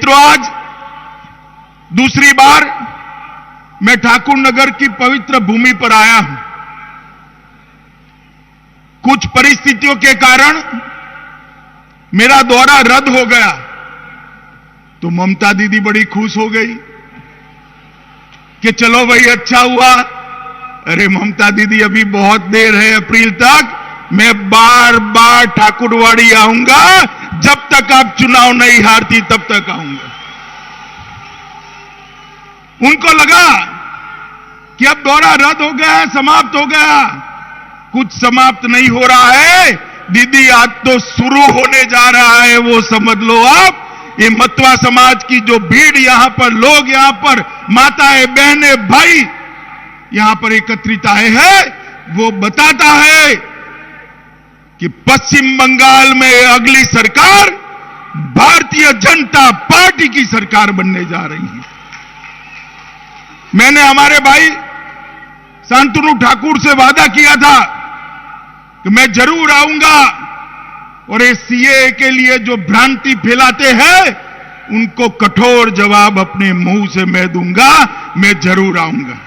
मित्रों, आज दूसरी बार मैं ठाकुर नगर की पवित्र भूमि पर आया हूं। कुछ परिस्थितियों के कारण मेरा दौरा रद्द हो गया, तो ममता दीदी बड़ी खुश हो गई कि चलो भाई अच्छा हुआ। अरे ममता दीदी, अभी बहुत देर है, अप्रैल तक मैं बार बार ठाकुरवाड़ी आऊंगा, जब तक आप चुनाव नहीं हारती तब तक आऊंगा। उनको लगा कि अब दौरा रद्द हो गया, समाप्त हो गया। कुछ समाप्त नहीं हो रहा है दीदी, आज तो शुरू होने जा रहा है। वो समझ लो आप, ये मतवा समाज की जो भीड़ यहां पर, लोग यहां पर, माताएं, बहनें, भाई यहां पर एकत्रित आए हैं, वो बताता है कि पश्चिम बंगाल में अगली सरकार भारतीय जनता पार्टी की सरकार बनने जा रही है। मैंने हमारे भाई शांतनु ठाकुर से वादा किया था कि मैं जरूर आऊंगा, और ये सीए के लिए जो भ्रांति फैलाते हैं उनको कठोर जवाब अपने मुंह से मैं दूंगा, मैं जरूर आऊंगा।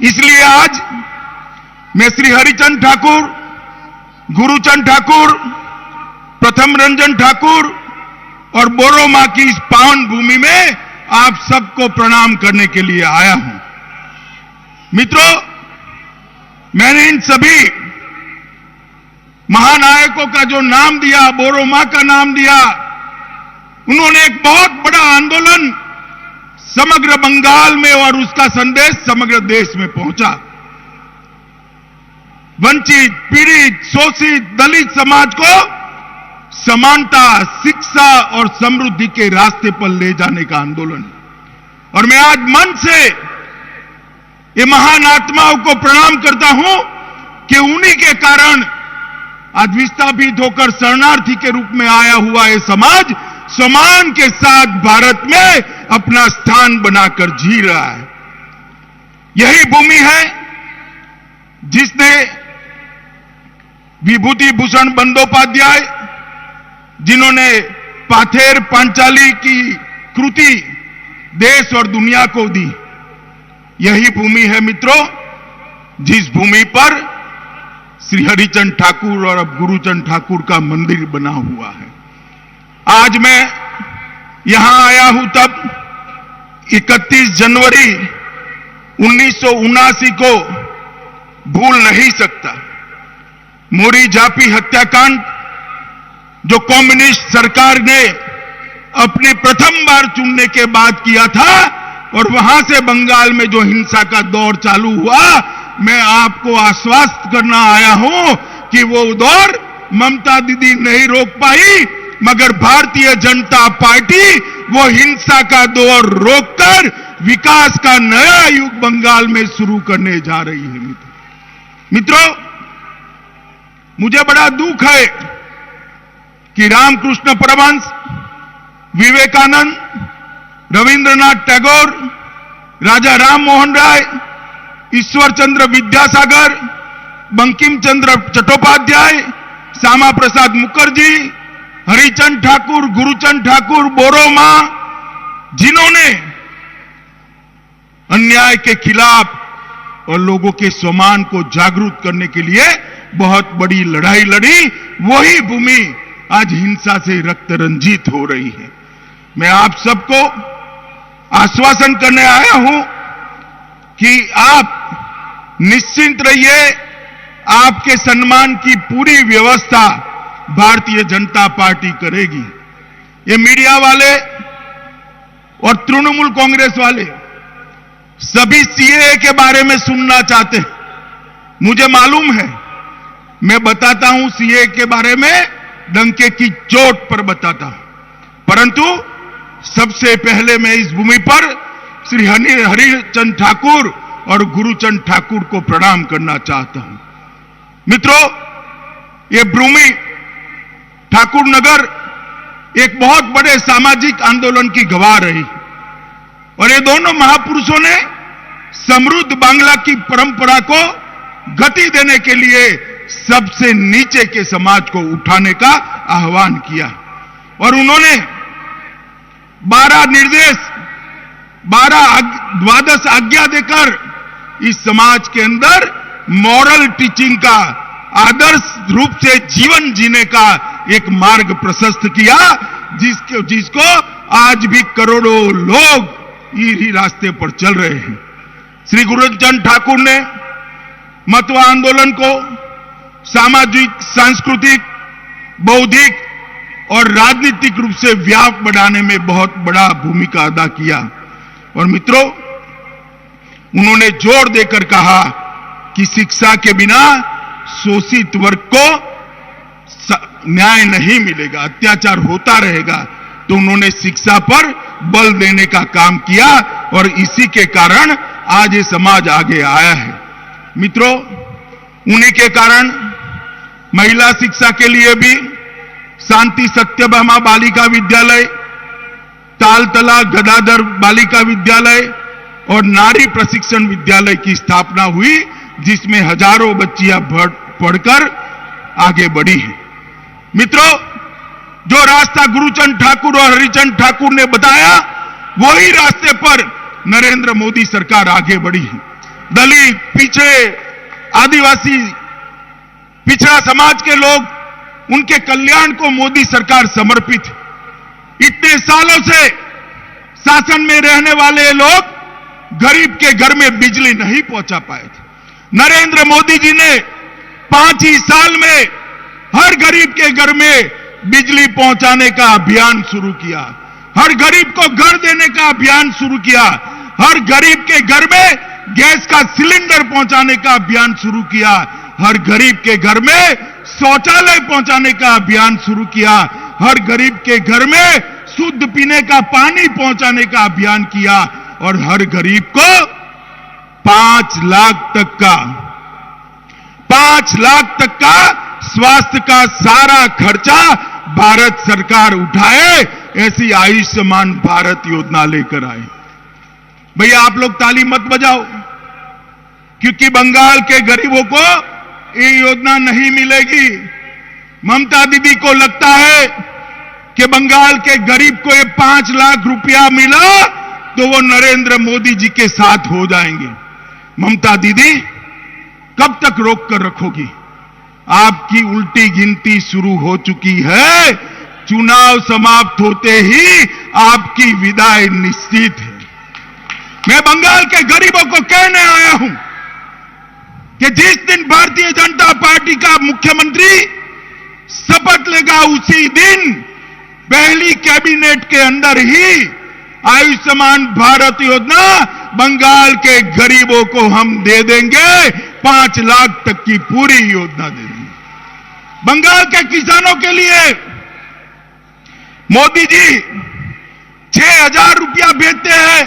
इसलिए आज मैं श्री हरिचंद ठाकुर, गुरुचंद ठाकुर, प्रथम रंजन ठाकुर और बोरो मां की इस पावन भूमि में आप सबको प्रणाम करने के लिए आया हूं। मित्रों, मैंने इन सभी महानायकों का जो नाम दिया, बोरो मां का नाम दिया, उन्होंने एक बहुत बड़ा आंदोलन समग्र बंगाल में, और उसका संदेश समग्र देश में पहुंचा। वंचित, पीड़ित, शोषित, दलित समाज को समानता, शिक्षा और समृद्धि के रास्ते पर ले जाने का आंदोलन। और मैं आज मन से ये महान आत्माओं को प्रणाम करता हूं कि उन्हीं के कारण आज विस्थापित होकर शरणार्थी के रूप में आया हुआ ये समाज सम्मान के साथ भारत में अपना स्थान बनाकर जी रहा है। यही भूमि है जिसने विभूति भूषण बंदोपाध्याय, जिन्होंने पाथेर पांचाली की कृति देश और दुनिया को दी, यही भूमि है मित्रों जिस भूमि पर श्री हरिचंद ठाकुर और अब गुरुचंद ठाकुर का मंदिर बना हुआ है। आज मैं यहां आया हूं तब 31 जनवरी 1979 को भूल नहीं सकता। मोरी झापी हत्याकांड जो कम्युनिस्ट सरकार ने अपने प्रथम बार चुनने के बाद किया था, और वहां से बंगाल में जो हिंसा का दौर चालू हुआ, मैं आपको आश्वस्त करना आया हूं कि वो दौर ममता दीदी नहीं रोक पाई, मगर भारतीय जनता पार्टी वो हिंसा का दौर रोककर विकास का नया युग बंगाल में शुरू करने जा रही है। मित्रों, मुझे बड़ा दुख है कि रामकृष्ण परमहंस, विवेकानंद, रविंद्रनाथ टैगोर, राजा राम मोहन राय, ईश्वर चंद्र विद्यासागर, बंकिम चंद्र चट्टोपाध्याय, श्यामा प्रसाद मुखर्जी, हरिचंद ठाकुर, गुरुचंद ठाकुर, बोरो मां, जिन्होंने अन्याय के खिलाफ और लोगों के सम्मान को जागरूक करने के लिए बहुत बड़ी लड़ाई लड़ी, वही भूमि आज हिंसा से रक्त रंजित हो रही है। मैं आप सबको आश्वासन करने आया हूं कि आप निश्चिंत रहिए, आपके सम्मान की पूरी व्यवस्था भारतीय जनता पार्टी करेगी। ये मीडिया वाले और तृणमूल कांग्रेस वाले सभी सीएए के बारे में सुनना चाहते हैं, मुझे मालूम है। मैं बताता हूं सीएए के बारे में, डंके की चोट पर बताता हूं, परंतु सबसे पहले मैं इस भूमि पर श्री हरिचंद ठाकुर और गुरुचंद ठाकुर को प्रणाम करना चाहता हूं। मित्रों, ये भूमि ठाकुर नगर एक बहुत बड़े सामाजिक आंदोलन की गवाह रही, और ये दोनों महापुरुषों ने समृद्ध बांग्ला की परंपरा को गति देने के लिए सबसे नीचे के समाज को उठाने का आह्वान किया, और उन्होंने 12 निर्देश, 12 आज्ञा देकर इस समाज के अंदर मॉरल टीचिंग का, आदर्श रूप से जीवन जीने का एक मार्ग प्रशस्त किया, जिसको आज भी करोड़ों लोग इसी रास्ते पर चल रहे हैं। श्री गुरुचंद ठाकुर ने मतवा आंदोलन को सामाजिक, सांस्कृतिक, बौद्धिक और राजनीतिक रूप से व्यापक बनाने में बहुत बड़ा भूमिका अदा किया। और मित्रों, उन्होंने जोर देकर कहा कि शिक्षा के बिना शोषित वर्ग को न्याय नहीं मिलेगा, अत्याचार होता रहेगा। तो उन्होंने शिक्षा पर बल देने का काम किया और इसी के कारण आज ये समाज आगे आया है। मित्रों, उन्हीं के कारण महिला शिक्षा के लिए भी शांति सत्यभामा बालिका विद्यालय, तालतला गदाधर बालिका विद्यालय और नारी प्रशिक्षण विद्यालय की स्थापना हुई, जिसमें हजारों बच्चियां पढ़कर आगे बढ़ी हैं। मित्रों, जो रास्ता गुरुचंद ठाकुर और हरिचंद ठाकुर ने बताया, वही रास्ते पर नरेंद्र मोदी सरकार आगे बढ़ी है। दलित, पिछड़े, आदिवासी, पिछड़ा समाज के लोग, उनके कल्याण को मोदी सरकार समर्पित है। इतने सालों से शासन में रहने वाले लोग गरीब के घर में बिजली नहीं पहुंचा पाए थे। नरेंद्र मोदी जी ने 5 ही साल में हर गरीब के घर में बिजली पहुंचाने का अभियान शुरू किया, हर गरीब को घर देने का अभियान शुरू किया, हर गरीब के घर में गैस का सिलेंडर पहुंचाने का अभियान शुरू किया, हर गरीब के घर में शौचालय पहुंचाने का अभियान शुरू किया, हर गरीब के घर में शुद्ध पीने का पानी पहुंचाने का अभियान किया और हर गरीब को 5 लाख तक का स्वास्थ्य का सारा खर्चा भारत सरकार उठाए, ऐसी आयुष्मान भारत योजना लेकर आए। भैया, आप लोग ताली मत बजाओ, क्योंकि बंगाल के गरीबों को ये योजना नहीं मिलेगी। ममता दीदी को लगता है कि बंगाल के गरीब को ये 5 लाख रुपया मिला तो वो नरेंद्र मोदी जी के साथ हो जाएंगे। ममता दीदी, कब तक रोक कर रखोगी? आपकी उल्टी गिनती शुरू हो चुकी है। चुनाव समाप्त होते ही आपकी विदाई निश्चित है। मैं बंगाल के गरीबों को कहने आया हूं कि जिस दिन भारतीय जनता पार्टी का मुख्यमंत्री शपथ लेगा, उसी दिन पहली कैबिनेट के अंदर ही आयुष्मान भारत योजना बंगाल के गरीबों को हम दे देंगे। 5 लाख तक की पूरी योजना दे देंगे। बंगाल के किसानों के लिए मोदी जी 6,000 रुपया भेजते हैं,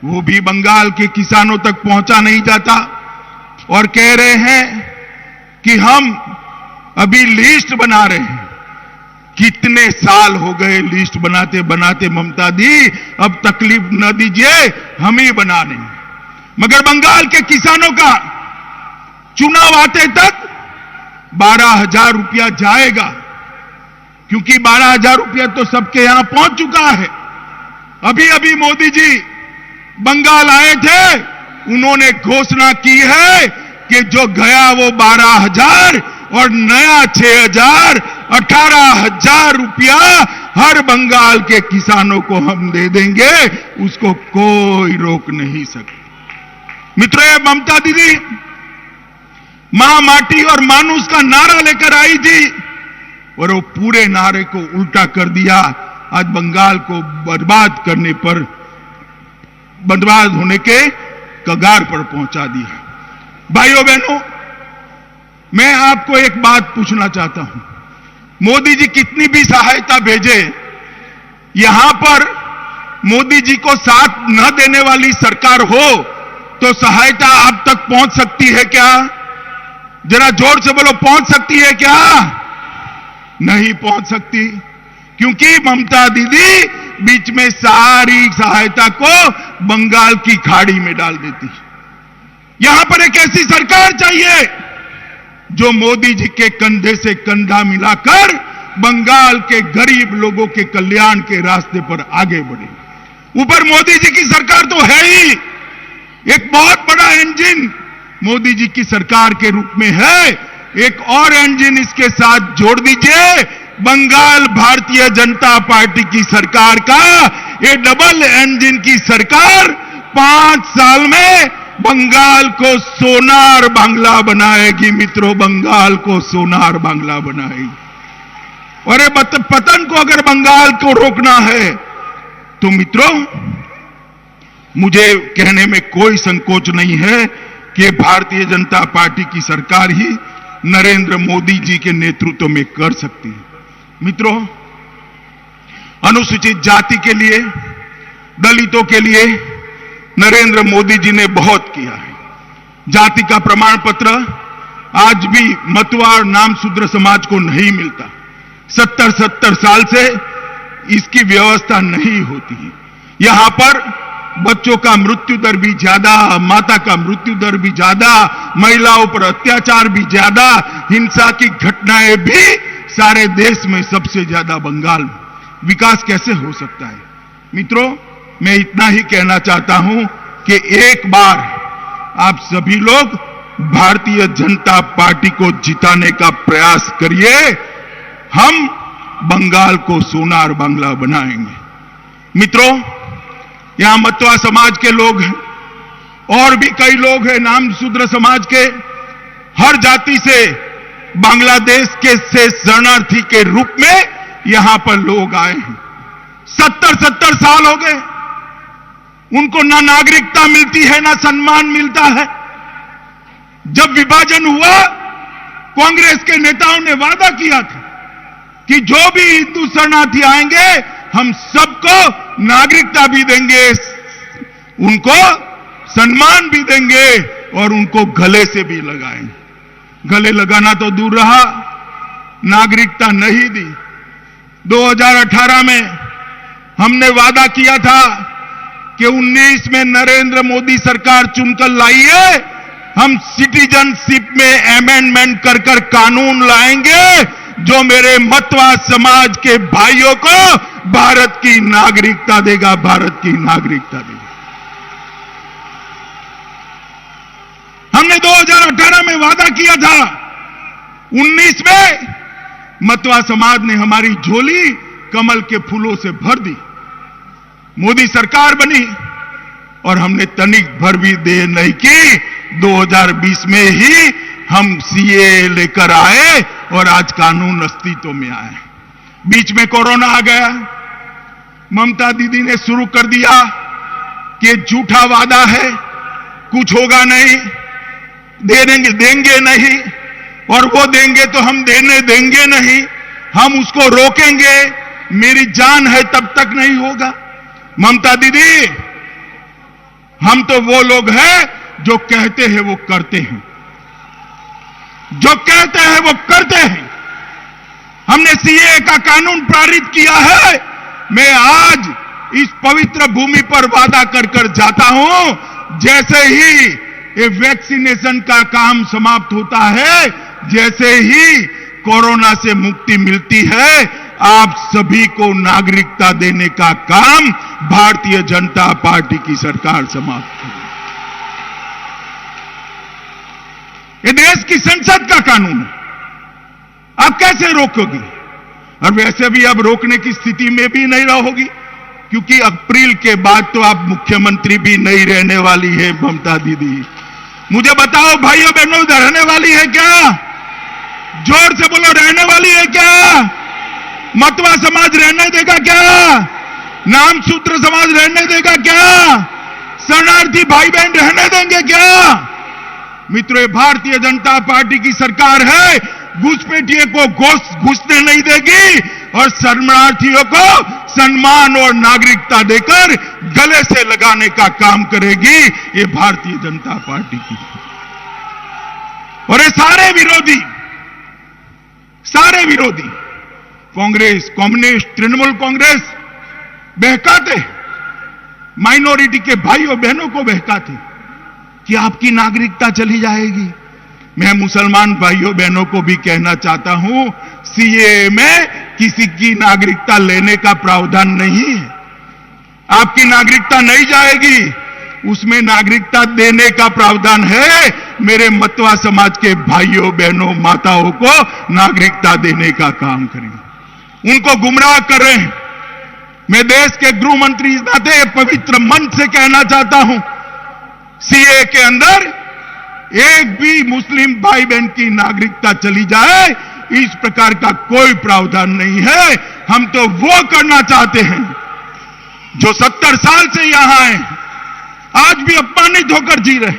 वो भी बंगाल के किसानों तक पहुंचा नहीं जाता और कह रहे हैं कि हम अभी लिस्ट बना रहे हैं। कितने साल हो गए लिस्ट बनाते बनाते ममता दी, अब तकलीफ न दीजिए, हम ही बना रहे हैं। मगर बंगाल के किसानों का चुनाव आते तक 12,000 रुपया जाएगा, क्योंकि 12,000 रुपया तो सबके यहां पहुंच चुका है। अभी अभी मोदी जी बंगाल आए थे, उन्होंने घोषणा की है कि जो गया वो 12,000 और नया 6,000, 18,000 रुपया हर बंगाल के किसानों को हम दे देंगे, उसको कोई रोक नहीं सकता। मित्रों, ये ममता दीदी मां, माटी और मानुष का नारा लेकर आई थी और वो पूरे नारे को उल्टा कर दिया। आज बंगाल को बर्बाद करने पर, बर्बाद होने के कगार पर पहुंचा दिया। भाइयों बहनों, मैं आपको एक बात पूछना चाहता हूं। मोदी जी कितनी भी सहायता भेजे, यहां पर मोदी जी को साथ न देने वाली सरकार हो तो सहायता आप तक पहुंच सकती है क्या? जरा जोर से बोलो, पहुंच सकती है क्या? नहीं पहुंच सकती, क्योंकि ममता दीदी बीच में सारी सहायता को बंगाल की खाड़ी में डाल देती। यहां पर एक ऐसी सरकार चाहिए जो मोदी जी के कंधे से कंधा मिलाकर बंगाल के गरीब लोगों के कल्याण के रास्ते पर आगे बढ़े। ऊपर मोदी जी की सरकार तो है ही, एक बहुत बड़ा इंजन मोदी जी की सरकार के रूप में है। एक और इंजन इसके साथ जोड़ दीजिए, बंगाल भारतीय जनता पार्टी की सरकार का ये डबल इंजन की सरकार 5 साल में बंगाल को सोनार बांग्ला बनाएगी। मित्रों, बंगाल को सोनार बांग्ला बनाएगी। और ये पतन को अगर बंगाल को रोकना है तो मित्रों, मुझे कहने में कोई संकोच नहीं है कि भारतीय जनता पार्टी की सरकार ही नरेंद्र मोदी जी के नेतृत्व में कर सकती है। मित्रों, अनुसूचित जाति के लिए, दलितों के लिए नरेंद्र मोदी जी ने बहुत किया है। जाति का प्रमाण पत्र आज भी मतवा और नामशूद्र समाज को नहीं मिलता। 70 साल से इसकी व्यवस्था नहीं होती है। यहां पर बच्चों का मृत्यु दर भी ज्यादा, माता का मृत्यु दर भी ज्यादा, महिलाओं पर अत्याचार भी ज्यादा, हिंसा की घटनाएं भी सारे देश में सबसे ज्यादा बंगाल में। विकास कैसे हो सकता है? मित्रों, मैं इतना ही कहना चाहता हूं कि एक बार आप सभी लोग भारतीय जनता पार्टी को जिताने का प्रयास करिए। हम बंगाल को सोनार बांग्ला बनाएंगे। मित्रों, यहां मतवा समाज के लोग हैं और भी कई लोग हैं नामशूद्र समाज के। हर जाति से बांग्लादेश के से शरणार्थी के रूप में यहां पर लोग आए हैं। 70 साल हो गए, उनको ना नागरिकता मिलती है ना सम्मान मिलता है। जब विभाजन हुआ, कांग्रेस के नेताओं ने वादा किया था कि जो भी हिंदू शरणार्थी आएंगे हम सबको नागरिकता भी देंगे, उनको सम्मान भी देंगे और उनको गले से भी लगाएंगे। गले लगाना तो दूर रहा, नागरिकता नहीं दी। 2018 में हमने वादा किया था कि 19 में नरेंद्र मोदी सरकार चुनकर लाई है, हम सिटीजनशिप में अमेंडमेंट कर कर कानून लाएंगे जो मेरे मतवा समाज के भाइयों को भारत की नागरिकता देगा, भारत की नागरिकता देगा। हमने 2018 में वादा किया था, 19 में मतवा समाज ने हमारी झोली कमल के फूलों से भर दी। मोदी सरकार बनी और हमने तनिक भर भी देर नहीं की। 2020 में ही हम सीए लेकर आए और आज कानून अस्तित्व में आए। बीच में कोरोना आ गया, ममता दीदी ने शुरू कर दिया कि झूठा वादा है, कुछ होगा नहीं, देंगे नहीं, और वो देंगे तो हम देने देंगे नहीं, हम उसको रोकेंगे, मेरी जान है तब तक नहीं होगा। ममता दीदी, हम तो वो लोग हैं जो कहते हैं वो करते हैं, जो कहते हैं वो करते हैं। हमने सीए का कानून पारित किया है। मैं आज इस पवित्र भूमि पर वादा कर कर जाता हूं, जैसे ही ये वैक्सीनेशन का काम समाप्त होता है, जैसे ही कोरोना से मुक्ति मिलती है, आप सभी को नागरिकता देने का काम भारतीय जनता पार्टी की सरकार समाप्त करेगी। ये देश की संसद का कानून है, आप कैसे रोकोगी? और वैसे भी अब रोकने की स्थिति में भी नहीं रहोगी, क्योंकि अप्रैल के बाद तो आप मुख्यमंत्री भी नहीं रहने वाली है ममता दीदी। मुझे बताओ भाइयों बहनों, रहने वाली है क्या? जोर से बोलो, रहने वाली है क्या? मतवा समाज रहने देगा क्या? नामशूद्र समाज रहने देगा क्या? शरणार्थी भाई बहन रहने देंगे क्या? मित्रों, ये भारतीय जनता पार्टी की सरकार है, घुसपैठियों को घुसने नहीं देगी और शरणार्थियों को सम्मान और नागरिकता देकर गले से लगाने का काम करेगी ये भारतीय जनता पार्टी की। और ये सारे विरोधी कांग्रेस, कम्युनिस्ट, तृणमूल कांग्रेस बहकाते, माइनॉरिटी के भाइयों बहनों को बहकाते कि आपकी नागरिकता चली जाएगी। मैं मुसलमान भाइयों बहनों को भी कहना चाहता हूं, सीए में किसी की नागरिकता लेने का प्रावधान नहीं है। आपकी नागरिकता नहीं जाएगी, उसमें नागरिकता देने का प्रावधान है। मेरे मतवा समाज के भाइयों बहनों माताओं को नागरिकता देने का काम करें, उनको गुमराह कर रहे हैं। मैं देश के गृह मंत्री इस नाते पवित्र मन से कहना चाहता हूं, सीए के अंदर एक भी मुस्लिम भाई बहन की नागरिकता चली जाए, इस प्रकार का कोई प्रावधान नहीं है। हम तो वो करना चाहते हैं जो 70 साल से यहां हैं, आज भी अपमानित होकर जी रहे।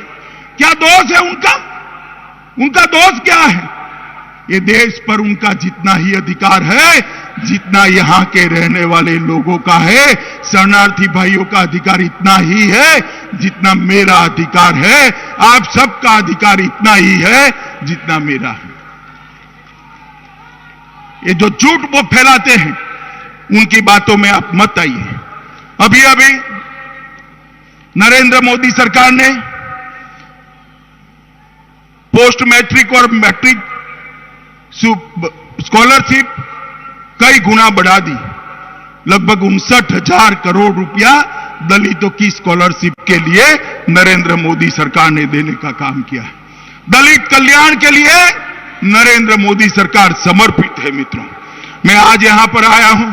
क्या दोष है उनका? उनका दोष क्या है? ये देश पर उनका जितना ही अधिकार है, जितना यहां के रहने वाले लोगों का है, शरणार्थी भाइयों का अधिकार इतना ही है जितना मेरा अधिकार है। आप सबका अधिकार इतना ही है जितना मेरा है। ये जो झूठ वो फैलाते हैं, उनकी बातों में आप मत आइए। अभी अभी नरेंद्र मोदी सरकार ने पोस्ट मैट्रिक और मैट्रिक स्कॉलरशिप कई गुना बढ़ा दी। लगभग 59,000 करोड़ रुपया दलितों की स्कॉलरशिप के लिए नरेंद्र मोदी सरकार ने देने का काम किया है। दलित कल्याण के लिए नरेंद्र मोदी सरकार समर्पित है। मित्रों, मैं आज यहां पर आया हूं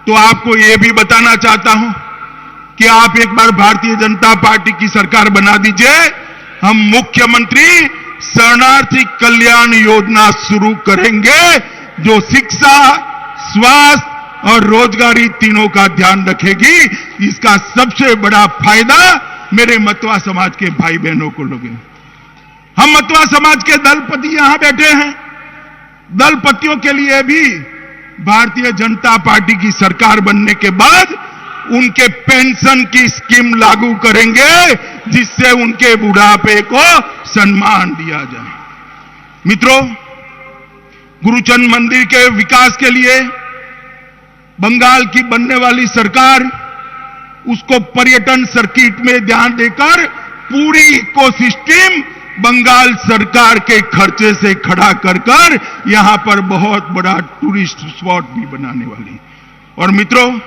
तो आपको यह भी बताना चाहता हूं कि आप एक बार भारतीय जनता पार्टी की सरकार बना दीजिए। हम मुख्यमंत्री शरणार्थी कल्याण योजना शुरू करेंगे, जो शिक्षा, स्वास्थ्य और रोजगारी तीनों का ध्यान रखेगी। इसका सबसे बड़ा फायदा मेरे मतवा समाज के भाई बहनों को लगेगा। हम मतवा समाज के दलपति यहां बैठे हैं, दलपतियों के लिए भी भारतीय जनता पार्टी की सरकार बनने के बाद उनके पेंशन की स्कीम लागू करेंगे, जिससे उनके बुढ़ापे को सम्मान दिया जाए। मित्रों, गुरुचंद मंदिर के विकास के लिए बंगाल की बनने वाली सरकार उसको पर्यटन सर्किट में ध्यान देकर पूरी इकोसिस्टम बंगाल सरकार के खर्चे से खड़ा कर यहां पर बहुत बड़ा टूरिस्ट स्पॉट भी बनाने वाली। और मित्रों,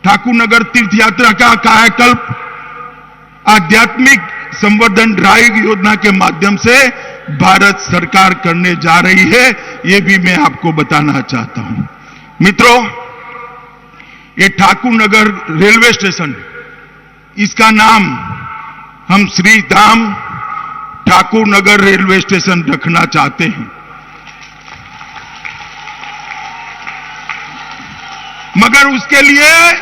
ठाकुर नगर तीर्थ यात्रा का कायाकल्प आध्यात्मिक संवर्धन ड्राइव योजना के माध्यम से भारत सरकार करने जा रही है, यह भी मैं आपको बताना चाहता हूं। मित्रों, ये ठाकुर नगर रेलवे स्टेशन, इसका नाम हम श्री धाम ठाकुर नगर रेलवे स्टेशन रखना चाहते हैं, मगर उसके लिए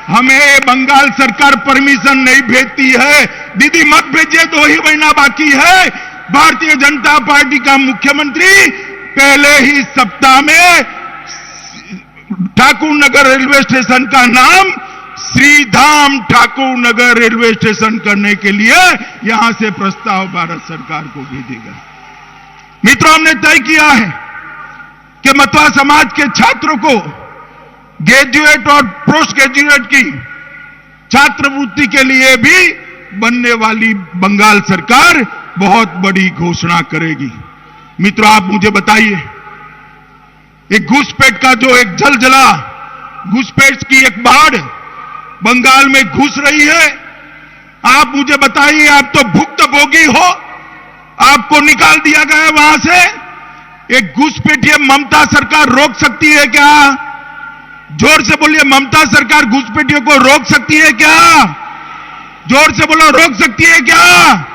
हमें बंगाल सरकार परमिशन नहीं भेजती है। दीदी मत भेजिए, 2 ही महीना बाकी है। भारतीय जनता पार्टी का मुख्यमंत्री पहले ही सप्ताह में ठाकुर नगर रेलवे स्टेशन का नाम श्रीधाम ठाकुर नगर रेलवे स्टेशन करने के लिए यहां से प्रस्ताव भारत सरकार को भेजेगा। मित्रों, हमने तय किया है कि मतवा समाज के छात्रों को ग्रेजुएट और पोस्ट ग्रेजुएट की छात्रवृत्ति के लिए भी बनने वाली बंगाल सरकार बहुत बड़ी घोषणा करेगी। मित्रों, आप मुझे बताइए, एक घुसपैठ का जो एक जलजला, घुसपैठ की एक बाढ़ बंगाल में घुस रही है, आप मुझे बताइए, आप तो भुक्तभोगी हो, आपको निकाल दिया गया है वहां से। एक घुसपैठिया ममता सरकार रोक सकती है क्या? जोर से बोलिए, ममता सरकार घुसपैठियों को रोक सकती है क्या? जोर से बोलो, रोक सकती है क्या?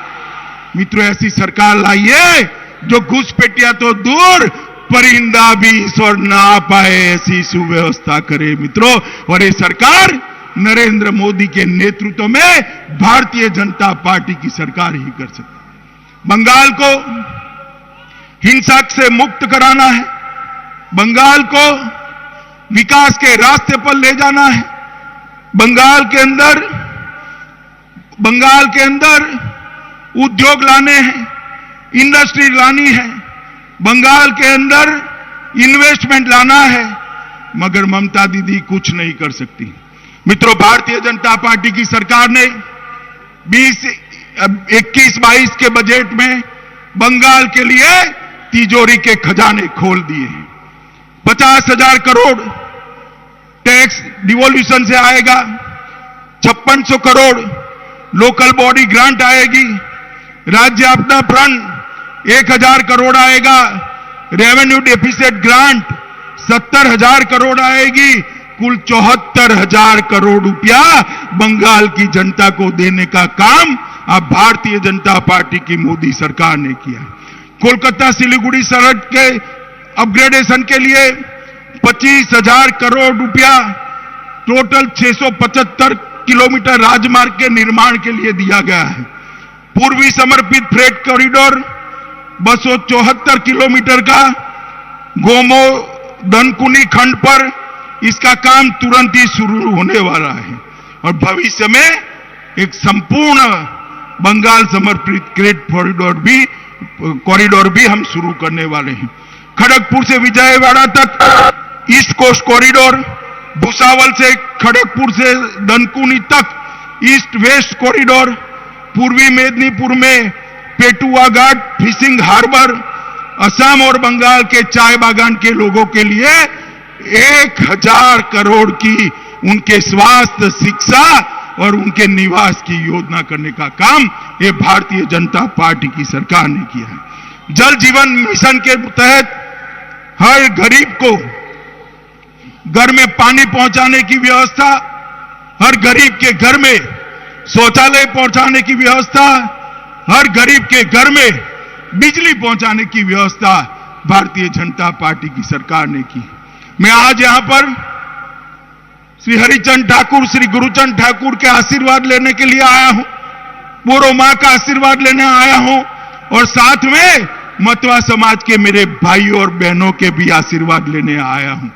मित्रों, ऐसी सरकार लाइए जो घुसपैठिया तो दूर, परिंदा भी ईश्वर ना पाए ऐसी सुव्यवस्था करे। मित्रों, और ये सरकार नरेंद्र मोदी के नेतृत्व में भारतीय जनता पार्टी की सरकार ही कर सकती। बंगाल को हिंसा से मुक्त कराना है, बंगाल को विकास के रास्ते पर ले जाना है, बंगाल के अंदर उद्योग लाने हैं, इंडस्ट्री लानी है, बंगाल के अंदर इन्वेस्टमेंट लाना है, मगर ममता दीदी कुछ नहीं कर सकती। मित्रों, भारतीय जनता पार्टी की सरकार ने 21-22 के बजट में बंगाल के लिए तिजोरी के खजाने खोल दिए हैं। 50,000 करोड़ टैक्स डिवोल्यूशन से आएगा, 5600 करोड़ लोकल बॉडी ग्रांट आएगी, राज्य आपदा फंड 1000 करोड़ आएगा, रेवेन्यू डेफिसिट ग्रांट 70,000 करोड़ आएगी। कुल 74,000 करोड़ रुपया बंगाल की जनता को देने का काम अब भारतीय जनता पार्टी की मोदी सरकार ने किया है। कोलकाता सिलीगुड़ी सड़क के अपग्रेडेशन के लिए 25,000 करोड़ रुपया, टोटल 675 किलोमीटर राजमार्ग के निर्माण के लिए दिया गया है। पूर्वी समर्पित फ्रेट कॉरिडोर 274 किलोमीटर का गोमो दनकुनी खंड पर इसका काम तुरंत ही शुरू होने वाला है और भविष्य में एक संपूर्ण बंगाल समर्पित फ्रेट कॉरिडोर भी हम शुरू करने वाले हैं। खड़गपुर से विजयवाड़ा तक ईस्ट कोस्ट कॉरिडोर, भुसावल से खड़गपुर से दनकुनी तक ईस्ट वेस्ट कॉरिडोर, पूर्वी मेदिनीपुर में पेटुआ घाट फिशिंग हार्बर, असम और बंगाल के चाय बागान के लोगों के लिए 1,000 करोड़ की उनके स्वास्थ्य, शिक्षा और उनके निवास की योजना करने का काम ये भारतीय जनता पार्टी की सरकार ने किया है। जल जीवन मिशन के तहत हर गरीब को घर में पानी पहुंचाने की व्यवस्था, हर गरीब के घर में शौचालय पहुंचाने की व्यवस्था, हर गरीब के घर में बिजली पहुंचाने की व्यवस्था भारतीय जनता पार्टी की सरकार ने की। मैं आज यहां पर श्री हरिचंद ठाकुर, श्री गुरुचंद ठाकुर के आशीर्वाद लेने के लिए आया हूं, बोरो मां का आशीर्वाद लेने आया हूं और साथ में मतवा समाज के मेरे भाइयों और बहनों के भी आशीर्वाद लेने आया हूं।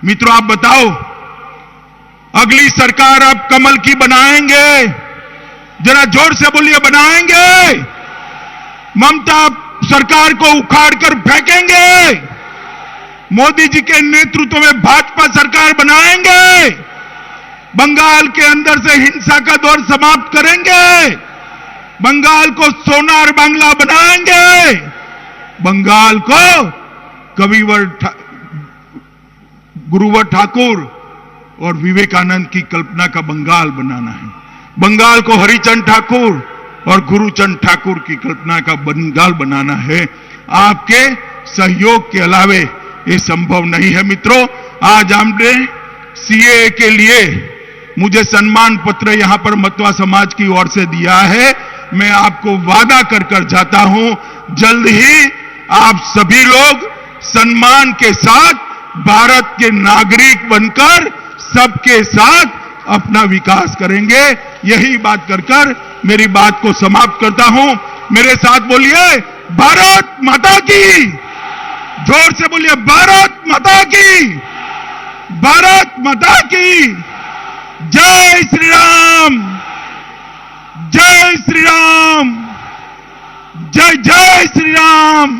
मित्रों, आप बताओ, अगली सरकार आप कमल की बनाएंगे? जरा जोर से बोलिए, बनाएंगे? ममता सरकार को उखाड़ कर फेंकेंगे? मोदी जी के नेतृत्व में भाजपा सरकार बनाएंगे? बंगाल के अंदर से हिंसा का दौर समाप्त करेंगे? बंगाल को सोनार बांग्ला बनाएंगे? बंगाल को गुरुवर ठाकुर और विवेकानंद की कल्पना का बंगाल बनाना है। बंगाल को हरिचंद ठाकुर और गुरुचंद ठाकुर की कल्पना का बंगाल बनाना है। आपके सहयोग के अलावे ये संभव नहीं है। मित्रों, आज हमने सीएए के लिए मुझे सम्मान पत्र यहां पर मतवा समाज की ओर से दिया है। मैं आपको वादा कर जाता हूं, जल्द ही आप सभी लोग सम्मान के साथ भारत के नागरिक बनकर सबके साथ अपना विकास करेंगे। यही बात कर मेरी बात को समाप्त करता हूं। मेरे साथ बोलिए, भारत माता की। जोर से बोलिए, भारत माता की, भारत माता की। जय श्री राम, जय श्री राम, जय जय श्री राम।